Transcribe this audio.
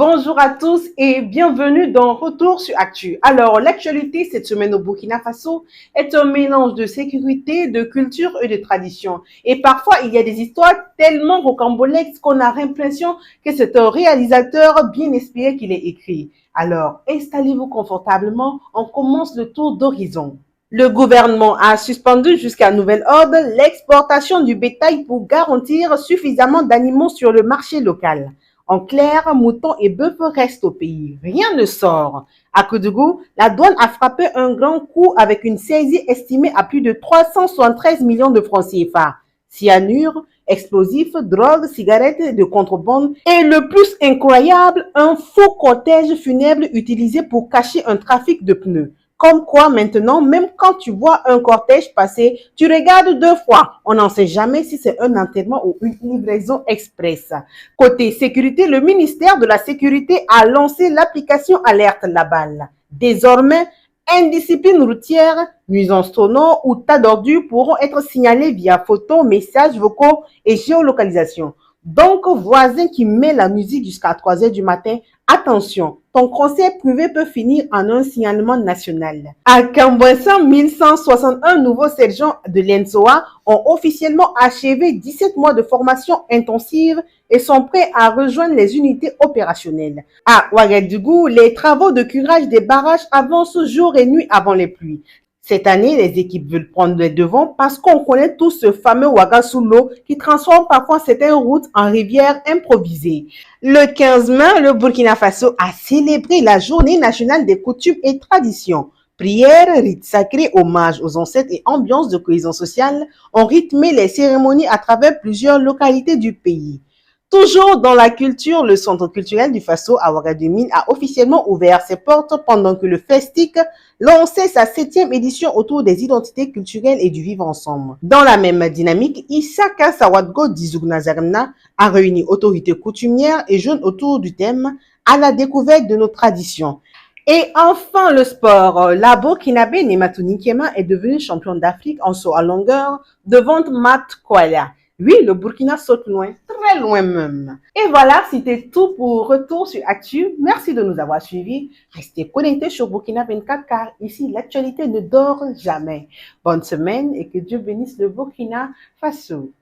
Bonjour à tous et bienvenue dans Retour sur Actu. Alors, l'actualité cette semaine au Burkina Faso est un mélange de sécurité, de culture et de tradition. Et parfois, il y a des histoires tellement rocambolesques qu'on a l'impression que c'est un réalisateur bien inspiré qui les écrit. Alors, installez-vous confortablement, on commence le tour d'horizon. Le gouvernement a suspendu jusqu'à nouvel ordre l'exportation du bétail pour garantir suffisamment d'animaux sur le marché local. En clair, moutons et bœufs restent au pays. Rien ne sort. À Koudougou, la douane a frappé un grand coup avec une saisie estimée à plus de 373 millions de francs CFA. Cyanure, explosifs, drogues, cigarettes de contrebande et le plus incroyable, un faux cortège funèbre utilisé pour cacher un trafic de pneus. Comme quoi maintenant, même quand tu vois un cortège passer, tu regardes deux fois. On n'en sait jamais si c'est un enterrement ou une livraison express. Côté sécurité, le ministère de la Sécurité a lancé l'application Alerte Laballe. Désormais, indiscipline routière, nuisances sonores ou tas d'ordures pourront être signalés via photos, messages vocaux et géolocalisation. Donc, voisin qui met la musique jusqu'à 3 heures du matin, attention, ton conseil privé peut finir en un signalement national. À Cambouessin, 1161 nouveaux sergents de l'ENSOA ont officiellement achevé 17 mois de formation intensive et sont prêts à rejoindre les unités opérationnelles. À Ouagadougou, les travaux de curage des barrages avancent jour et nuit avant les pluies. Cette année, les équipes veulent prendre les devants parce qu'on connaît tous ce fameux Ouaga sous l'eau qui transforme parfois certaines routes en rivières improvisées. Le 15 mai, le Burkina Faso a célébré la journée nationale des coutumes et traditions. Prières, rites sacrés, hommages aux ancêtres et ambiances de cohésion sociale ont rythmé les cérémonies à travers plusieurs localités du pays. Toujours dans la culture, le centre culturel du Faso à Ouagadougou a officiellement ouvert ses portes pendant que le Festic lançait sa 7e édition autour des identités culturelles et du vivre ensemble. Dans la même dynamique, Isaka Sawadgo Dizougna a réuni autorités coutumières et jeunes autour du thème à la découverte de nos traditions. Et enfin, le sport. La Burkinabé Nematouni Kema est devenue championne d'Afrique en saut à longueur devant Matt Koala. Oui, le Burkina saute loin, très loin même. Et voilà, c'était tout pour Retour sur Actu. Merci de nous avoir suivis. Restez connectés sur Burkina 24 car ici, l'actualité ne dort jamais. Bonne semaine et que Dieu bénisse le Burkina Faso.